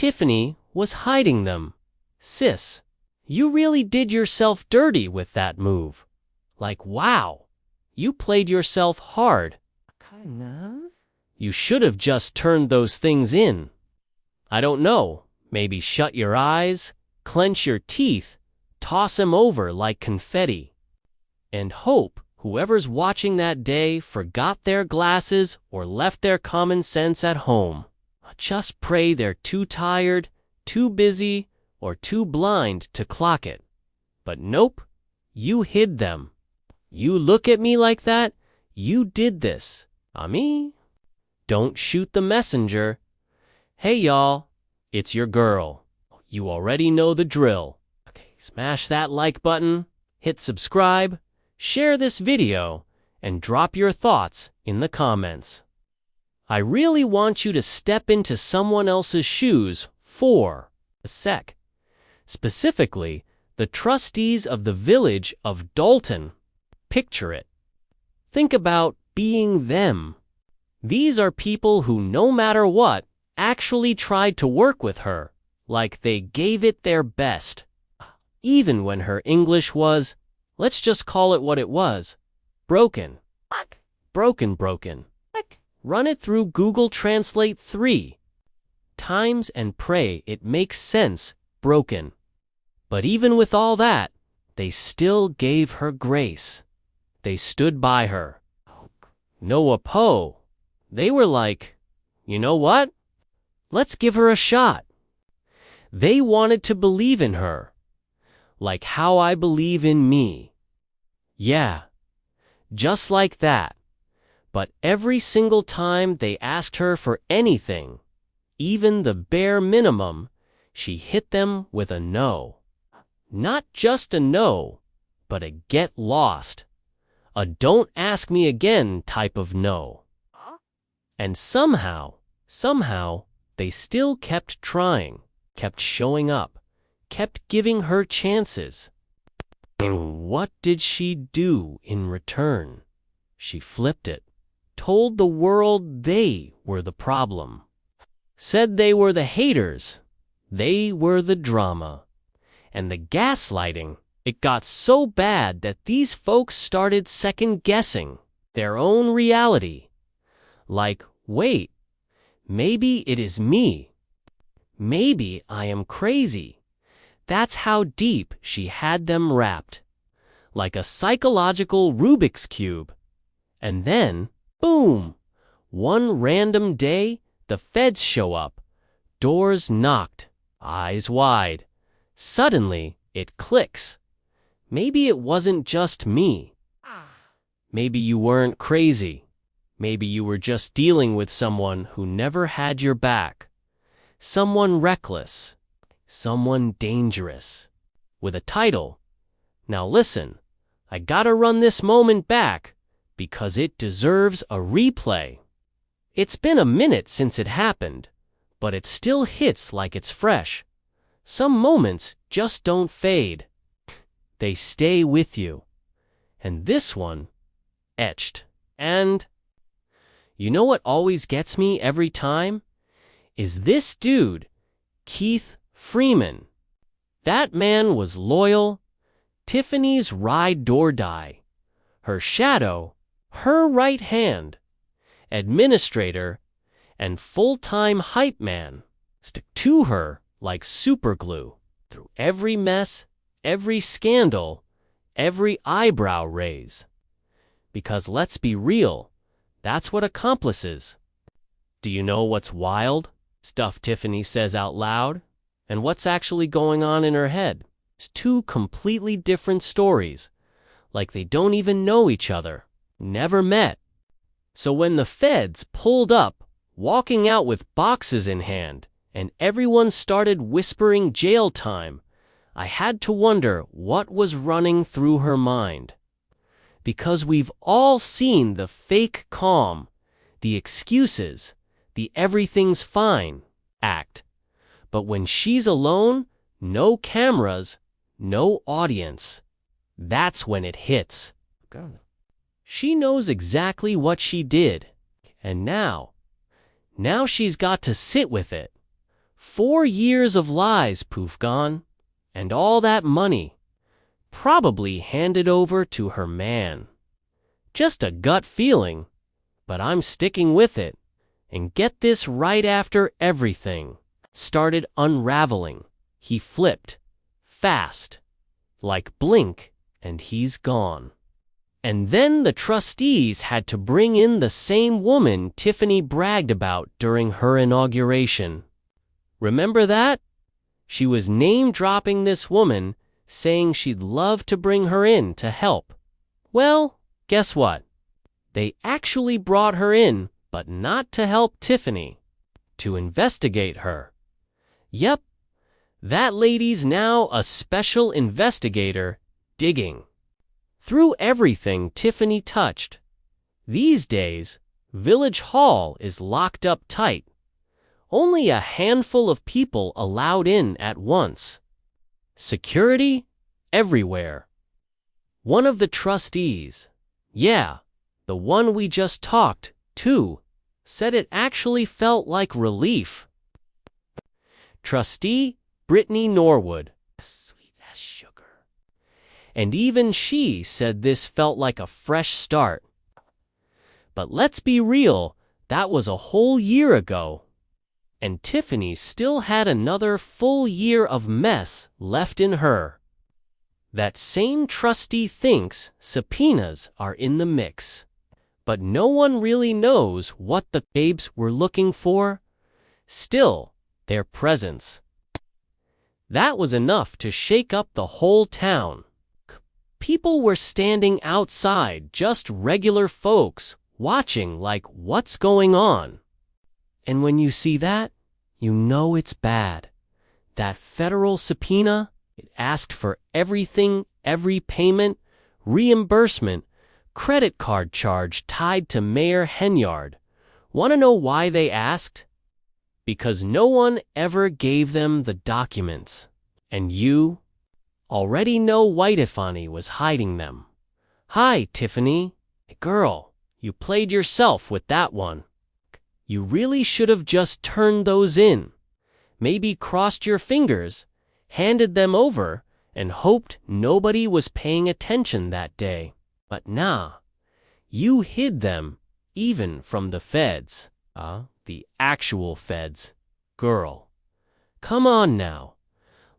Tiffany was hiding them. Sis, you really did yourself dirty with that move. Like, wow, you played yourself hard. Kinda. You should have just turned those things in. I don't know, maybe shut your eyes, clench your teeth, toss 'em over like confetti. And hope whoever's watching that day forgot their glasses or left their common sense at home. Just pray they're too tired, too busy, or too blind to clock it. But nope, you hid them. You look at me like that, you did this. Me? Don't shoot the messenger. Hey y'all, it's your girl. You already know the drill. Okay, smash that like button, hit subscribe, share this video, and drop your thoughts in the comments. I really want you to step into someone else's shoes for a sec. Specifically, the trustees of the village of Dalton. Picture it. Think about being them. These are people who, no matter what, actually tried to work with her, like they gave it their best. Even when her English was, let's just call it what it was, broken. Broken. Run it through Google Translate 3 times and pray it makes sense, broken. But even with all that, they still gave her grace. They stood by her. No oppo. They were like, you know what? Let's give her a shot. They wanted to believe in her. Like how I believe in me. Yeah, just like that. But every single time they asked her for anything, even the bare minimum, she hit them with a no. Not just a no, but a get lost. A don't ask me again type of no. And somehow, they still kept trying, kept showing up, kept giving her chances. And what did she do in return? She flipped it. Told the world they were the problem. Said they were the haters. They were the drama. And the gaslighting, it got so bad that these folks started second-guessing their own reality. Like, wait, maybe it is me. Maybe I am crazy. That's how deep she had them wrapped. Like a psychological Rubik's Cube. And then, boom! One random day, the feds show up. Doors knocked, eyes wide. Suddenly, it clicks. Maybe it wasn't just me. Maybe you weren't crazy. Maybe you were just dealing with someone who never had your back. Someone reckless. Someone dangerous. With a title. Now listen, I gotta run this moment back because it deserves a replay. It's been a minute since it happened, but it still hits like it's fresh. Some moments just don't fade. They stay with you. And this one, etched. And you know what always gets me every time? Is this dude, Keith Freeman. That man was loyal, Tiffany's ride or die. Her shadow, her right hand, administrator, and full-time hype man stick to her like superglue through every mess, every scandal, every eyebrow raise. Because let's be real, that's what accomplices. Do you know what's wild? Stuff Tiffany says out loud, and what's actually going on in her head. It's two completely different stories, like they don't even know each other, never met. So when the feds pulled up, walking out with boxes in hand, and everyone started whispering jail time, I had to wonder what was running through her mind. Because we've all seen the fake calm, the excuses, the everything's fine act. But when she's alone, no cameras, no audience, that's when it hits. She knows exactly what she did, and now she's got to sit with it. 4 years of lies poof gone, and all that money probably handed over to her man. Just a gut feeling, but I'm sticking with it. And get this, right after everything started unraveling, he flipped fast, like blink, and he's gone. And then the trustees had to bring in the same woman Tiffany bragged about during her inauguration. Remember that? She was name-dropping this woman, saying she'd love to bring her in to help. Well, guess what? They actually brought her in, but not to help Tiffany, to investigate her. Yep, that lady's now a special investigator digging through everything Tiffany touched. These days, Village Hall is locked up tight. Only a handful of people allowed in at once. Security everywhere. One of the trustees, yeah, the one we just talked to, said it actually felt like relief. Trustee Brittany Norwood, sweet as sugar. And even she said this felt like a fresh start. But let's be real, that was a whole year ago. And Tiffany still had another full year of mess left in her. That same trustee thinks subpoenas are in the mix. But no one really knows what the babes were looking for. Still, their presence. That was enough to shake up the whole town. People were standing outside, just regular folks, watching like, what's going on? And when you see that, you know it's bad. That federal subpoena, it asked for everything, every payment, reimbursement, credit card charge tied to Mayor Henyard. Want to know why they asked? Because no one ever gave them the documents. And you already know White Tiffany was hiding them. Hi, Tiffany. Girl, you played yourself with that one. You really should have just turned those in. Maybe crossed your fingers, handed them over, and hoped nobody was paying attention that day. But nah, you hid them, even from the feds. The actual feds. Girl, come on now.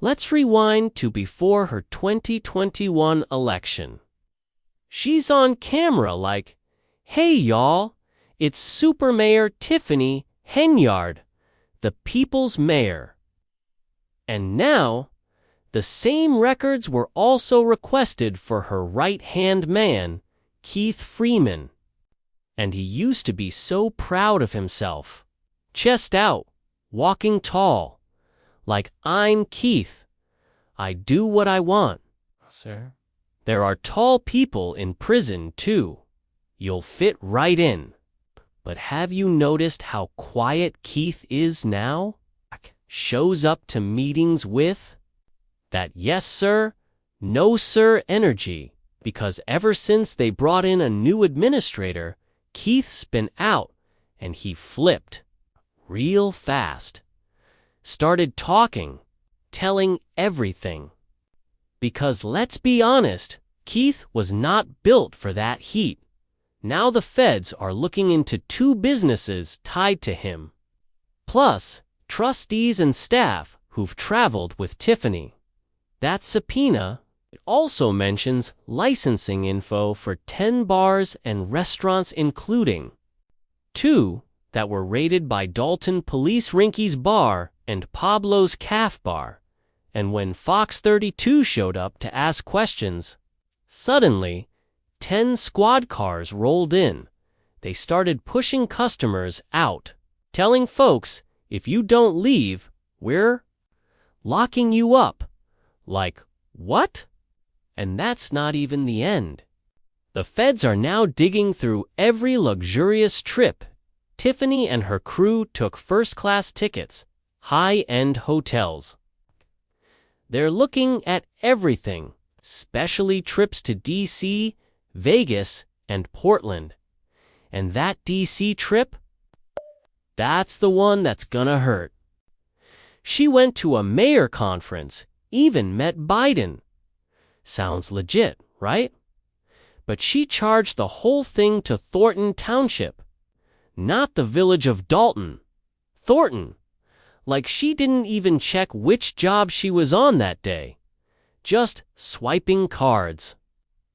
Let's rewind to before her 2021 election. She's on camera like, hey y'all, it's Super Mayor Tiffany Henyard, the people's mayor. And now, the same records were also requested for her right-hand man, Keith Freeman. And he used to be so proud of himself. Chest out, walking tall. Like, I'm Keith. I do what I want. Sir? There are tall people in prison, too. You'll fit right in. But have you noticed how quiet Keith is now? Shows up to meetings with that yes sir, no sir energy, because ever since they brought in a new administrator, Keith's been out, and he flipped real fast. Started talking, telling everything. Because let's be honest, Keith was not built for that heat. Now the feds are looking into 2 businesses tied to him. Plus, trustees and staff who've traveled with Tiffany. That subpoena also mentions licensing info for 10 bars and restaurants, including 2 that were raided by Dalton Police Rinky's Bar and Pablo's Calf Bar. And when Fox 32 showed up to ask questions, suddenly 10 squad cars rolled in. They started pushing customers out, telling folks, if you don't leave, we're locking you up. Like, what? And that's not even the end. The feds are now digging through every luxurious trip. Tiffany and her crew took first-class tickets, high-end hotels. They're looking at everything, especially trips to D.C., Vegas, and Portland. And that D.C. trip? That's the one that's gonna hurt. She went to a mayor conference, even met Biden. Sounds legit, right? But she charged the whole thing to Thornton Township, not the village of Dalton. Thornton. Like she didn't even check which job she was on that day. Just swiping cards.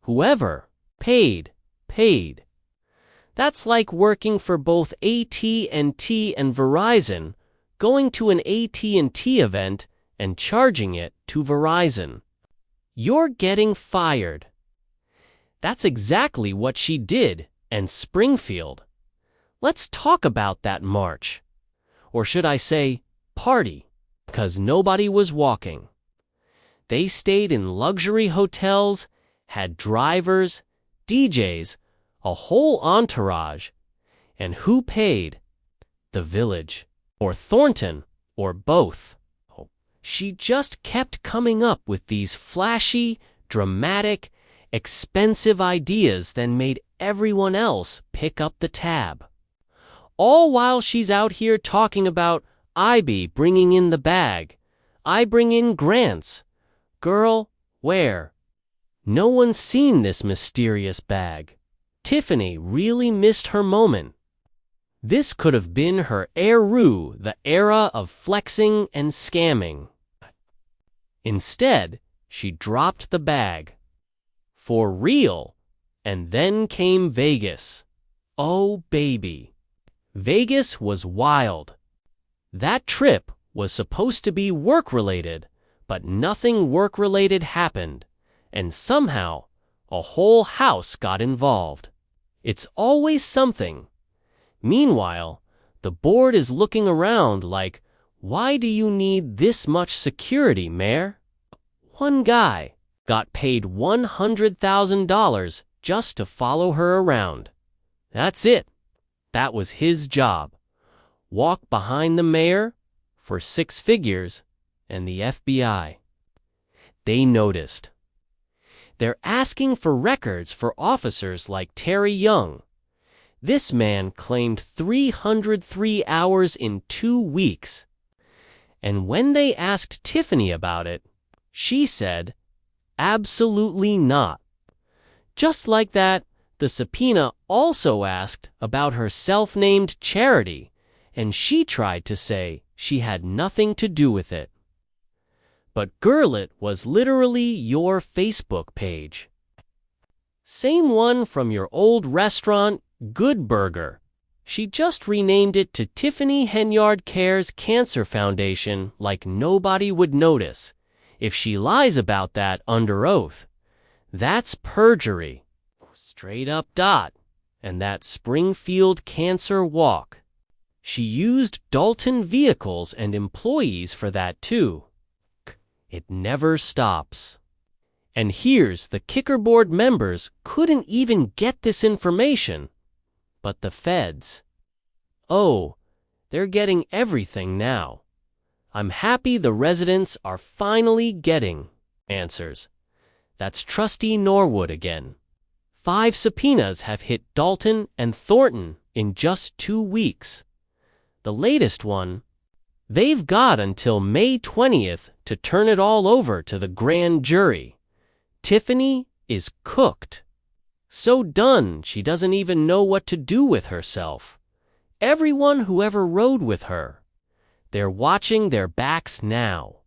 Whoever paid, paid. That's like working for both AT&T and Verizon, going to an AT&T event and charging it to Verizon. You're getting fired. That's exactly what she did, and Springfield. Let's talk about that march. Or should I say, party, because nobody was walking. They stayed in luxury hotels, had drivers, DJs, a whole entourage. And who paid? The village, or Thornton, or both. She just kept coming up with these flashy, dramatic, expensive ideas that made everyone else pick up the tab. All while she's out here talking about, I be bringing in the bag. I bring in grants. Girl, where? No one's seen this mysterious bag. Tiffany really missed her moment. This could have been her era, the era of flexing and scamming. Instead, she dropped the bag. For real. And then came Vegas. Oh, baby. Vegas was wild. That trip was supposed to be work-related, but nothing work-related happened, and somehow a whole house got involved. It's always something. Meanwhile, the board is looking around like, why do you need this much security, Mayor? One guy got paid $100,000 just to follow her around. That's it. That was his job. Walk behind the mayor for 6 figures and the FBI. They noticed. They're asking for records for officers like Terry Young. This man claimed 303 hours in 2 weeks. And when they asked Tiffany about it, she said, absolutely not. Just like that, the subpoena also asked about her self-named charity, and she tried to say she had nothing to do with it. But Girlit was literally your Facebook page. Same one from your old restaurant, Good Burger. She just renamed it to Tiffany Henyard Cares Cancer Foundation like nobody would notice. If she lies about that under oath, that's perjury. Straight up dot. And that Springfield Cancer Walk. She used Dalton vehicles and employees for that too. It never stops. And here's the kicker: board members couldn't even get this information. But the feds. Oh, they're getting everything now. I'm happy the residents are finally getting answers. That's Trustee Norwood again. 5 subpoenas have hit Dalton and Thornton in just 2 weeks. The latest one, they've got until May 20th to turn it all over to the grand jury. Tiffany is cooked. So done, she doesn't even know what to do with herself. Everyone who ever rode with her, they're watching their backs now.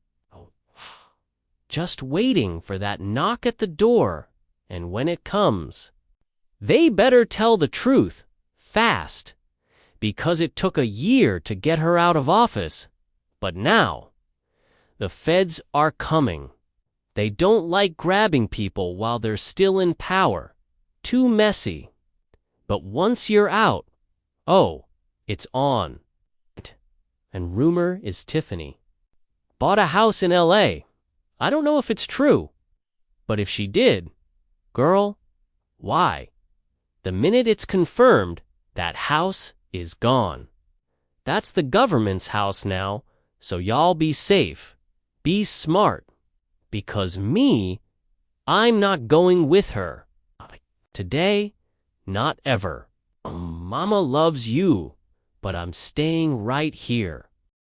Just waiting for that knock at the door, and when it comes, they better tell the truth, fast, because it took a year to get her out of office, but now, the feds are coming. They don't like grabbing people while they're still in power. Too messy. But once you're out, oh, it's on. And rumor is Tiffany bought a house in LA. I don't know if it's true, but if she did, girl, why? The minute it's confirmed, that house is gone. That's the government's house now, so y'all be safe. Be smart. Because me, I'm not going with her. Today, not ever. Mama loves you, but I'm staying right here.